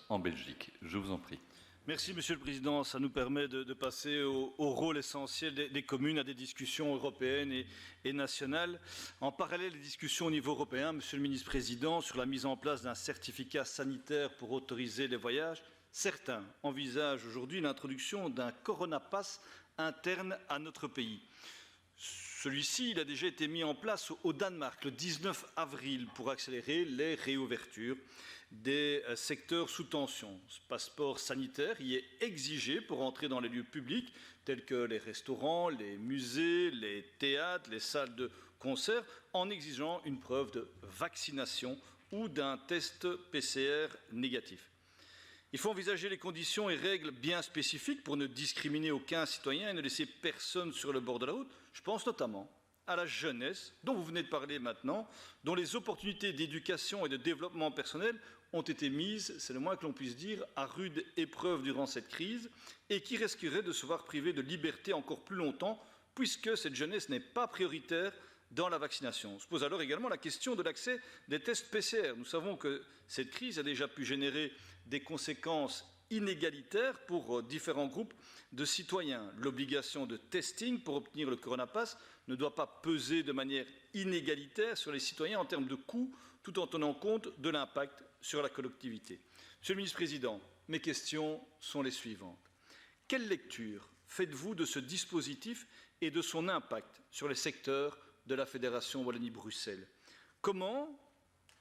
en Belgique. Je vous en prie. Merci, Monsieur le Président. Ça nous permet de passer au rôle essentiel des communes, à des discussions européennes et nationales. En parallèle des discussions au niveau européen, Monsieur le Ministre-Président, sur la mise en place d'un certificat sanitaire pour autoriser les voyages, certains envisagent aujourd'hui l'introduction d'un Corona Pass interne à notre pays. Celui-ci, il a déjà été mis en place au Danemark le 19 avril pour accélérer les réouvertures des secteurs sous tension. Ce passeport sanitaire y est exigé pour entrer dans les lieux publics tels que les restaurants, les musées, les théâtres, les salles de concert, en exigeant une preuve de vaccination ou d'un test PCR négatif. Il faut envisager les conditions et règles bien spécifiques pour ne discriminer aucun citoyen et ne laisser personne sur le bord de la route. Je pense notamment à la jeunesse, dont vous venez de parler maintenant, dont les opportunités d'éducation et de développement personnel ont été mises, c'est le moins que l'on puisse dire, à rude épreuve durant cette crise et qui risqueraient de se voir privés de liberté encore plus longtemps, puisque cette jeunesse n'est pas prioritaire dans la vaccination. On se pose alors également la question de l'accès des tests PCR. Nous savons que cette crise a déjà pu générer des conséquences inégalitaires pour différents groupes de citoyens. L'obligation de testing pour obtenir le Corona Pass ne doit pas peser de manière inégalitaire sur les citoyens en termes de coûts, tout en tenant compte de l'impact sur la collectivité. Monsieur le Ministre-Président, mes questions sont les suivantes. Quelle lecture faites-vous de ce dispositif et de son impact sur les secteurs de la Fédération Wallonie-Bruxelles? Comment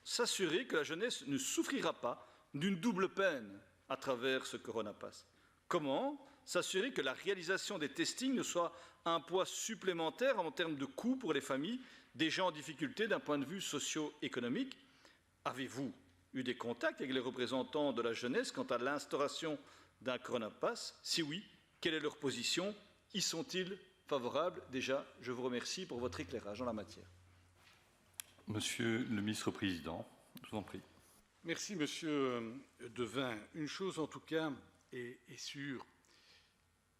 s'assurer que la jeunesse ne souffrira pas d'une double peine à travers ce Corona Pass? Comment s'assurer que la réalisation des testings ne soit un poids supplémentaire en termes de coûts pour les familles déjà en difficulté d'un point de vue socio-économique? Avez-vous eu des contacts avec les représentants de la jeunesse quant à l'instauration d'un Corona Pass? Si oui, quelle est leur position? Y sont-ils favorables? Déjà, je vous remercie pour votre éclairage en la matière. Monsieur le ministre-président, je vous en prie. Merci, Monsieur Devin. Une chose, en tout cas, est sûre,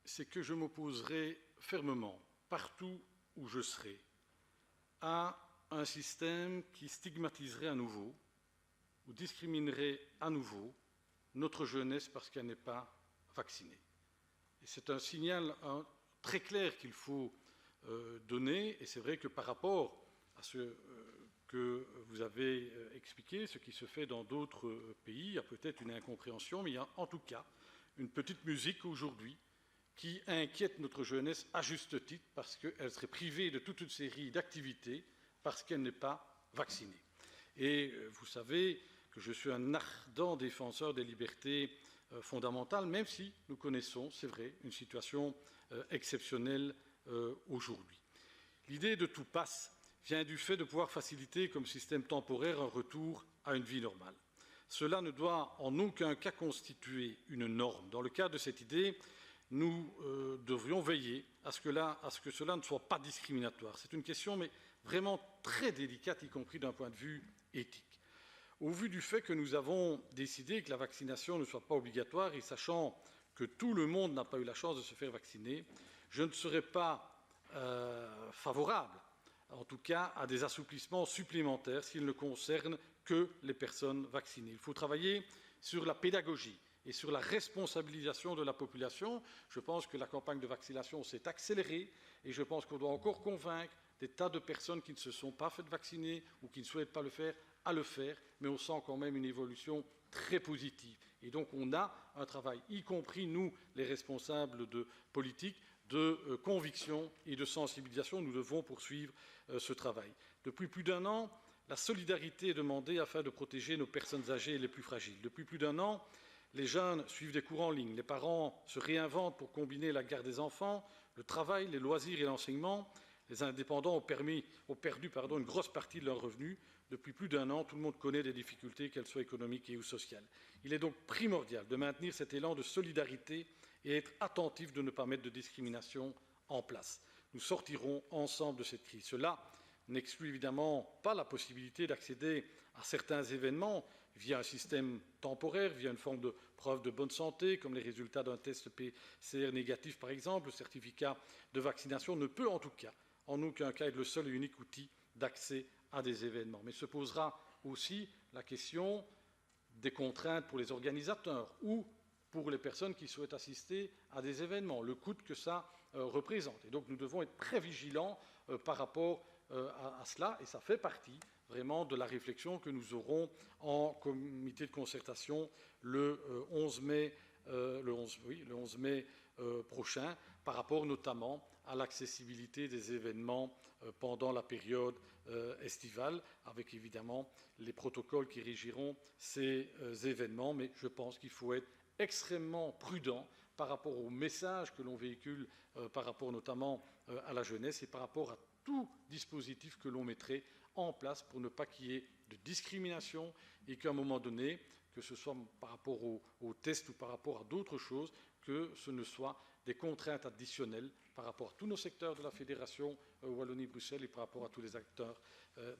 c'est que je m'opposerai fermement, partout où je serai, à un système qui stigmatiserait à nouveau ou discriminerait à nouveau notre jeunesse parce qu'elle n'est pas vaccinée. Et c'est un signal très clair qu'il faut donner, et c'est vrai que par rapport à ce que vous avez expliqué, ce qui se fait dans d'autres pays, il y a peut-être une incompréhension, mais il y a en tout cas une petite musique aujourd'hui qui inquiète notre jeunesse à juste titre parce qu'elle serait privée de toute une série d'activités parce qu'elle n'est pas vaccinée. Et vous savez que je suis un ardent défenseur des libertés fondamentales, même si nous connaissons, c'est vrai, une situation exceptionnelle aujourd'hui. L'idée de tout passe vient du fait de pouvoir faciliter comme système temporaire un retour à une vie normale. Cela ne doit en aucun cas constituer une norme. Dans le cadre de cette idée, nous devrions veiller à ce que cela ne soit pas discriminatoire. C'est une question, mais vraiment très délicate, y compris d'un point de vue éthique. Au vu du fait que nous avons décidé que la vaccination ne soit pas obligatoire et sachant que tout le monde n'a pas eu la chance de se faire vacciner, je ne serais pas favorable, en tout cas, à des assouplissements supplémentaires s'ils ne concernent que les personnes vaccinées. Il faut travailler sur la pédagogie et sur la responsabilisation de la population. Je pense que la campagne de vaccination s'est accélérée et je pense qu'on doit encore convaincre des tas de personnes qui ne se sont pas faites vacciner ou qui ne souhaitent pas le faire à le faire, mais on sent quand même une évolution très positive. Et donc on a un travail, y compris nous, les responsables de politique, de conviction et de sensibilisation. Nous devons poursuivre ce travail. Depuis plus d'un an, la solidarité est demandée afin de protéger nos personnes âgées les plus fragiles. Depuis plus d'un an, les jeunes suivent des cours en ligne. Les parents se réinventent pour combiner la garde des enfants, le travail, les loisirs et l'enseignement. Les indépendants ont perdu une grosse partie de leurs revenus. Depuis plus d'un an, tout le monde connaît des difficultés, qu'elles soient économiques et ou sociales. Il est donc primordial de maintenir cet élan de solidarité et être attentif de ne pas mettre de discrimination en place. Nous sortirons ensemble de cette crise. Cela n'exclut évidemment pas la possibilité d'accéder à certains événements via un système temporaire, via une forme de preuve de bonne santé, comme les résultats d'un test PCR négatif par exemple. Le certificat de vaccination ne peut en tout cas, en aucun cas, être le seul et unique outil d'accès à des événements. Mais se posera aussi la question des contraintes pour les organisateurs ou pour les personnes qui souhaitent assister à des événements, le coût que ça représente. Et donc nous devons être très vigilants par rapport à cela, et ça fait partie vraiment de la réflexion que nous aurons en comité de concertation le 11 mai, prochain, par rapport notamment à l'accessibilité des événements pendant la période estivale, avec évidemment les protocoles qui régiront ces événements. Mais je pense qu'il faut être extrêmement prudent par rapport au message que l'on véhicule, par rapport notamment à la jeunesse et par rapport à tout dispositif que l'on mettrait en place pour ne pas qu'il y ait de discrimination et qu'à un moment donné, que ce soit par rapport aux tests ou par rapport à d'autres choses, que ce ne soit des contraintes additionnelles par rapport à tous nos secteurs de la Fédération Wallonie-Bruxelles et par rapport à tous les acteurs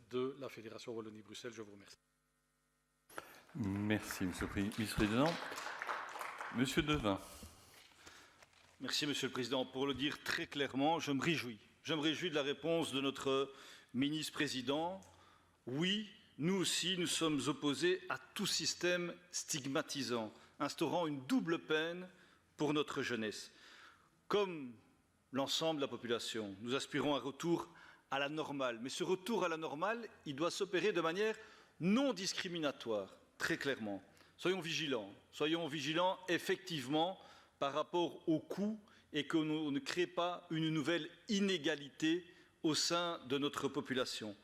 de la Fédération Wallonie-Bruxelles. Je vous remercie. Merci, Monsieur le Vice-président. Monsieur Devin. Merci, Monsieur le Président. Pour le dire très clairement, je me réjouis. Je me réjouis de la réponse de notre ministre-président. Oui, nous aussi, nous sommes opposés à tout système stigmatisant, instaurant une double peine pour notre jeunesse. Comme l'ensemble de la population, nous aspirons à un retour à la normale. Mais ce retour à la normale, il doit s'opérer de manière non discriminatoire, très clairement. Soyons vigilants effectivement par rapport aux coûts et que l'on ne crée pas une nouvelle inégalité au sein de notre population.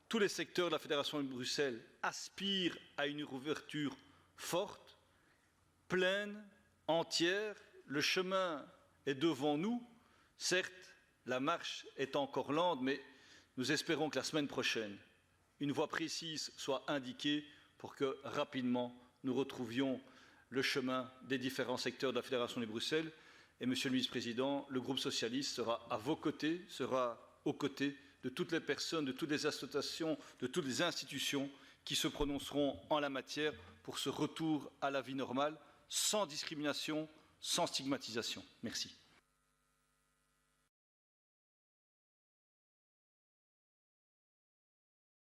Tous les secteurs de la Fédération de Bruxelles aspirent à une ouverture forte, pleine, entière. Le chemin est devant nous. Certes, la marche est encore lente, mais nous espérons que la semaine prochaine, une voie précise soit indiquée pour que rapidement nous retrouvions le chemin des différents secteurs de la Fédération de Bruxelles. Et Monsieur le Vice-président, le groupe socialiste sera à vos côtés, sera aux côtés de toutes les personnes, de toutes les associations, de toutes les institutions qui se prononceront en la matière pour ce retour à la vie normale, sans discrimination, sans stigmatisation. Merci.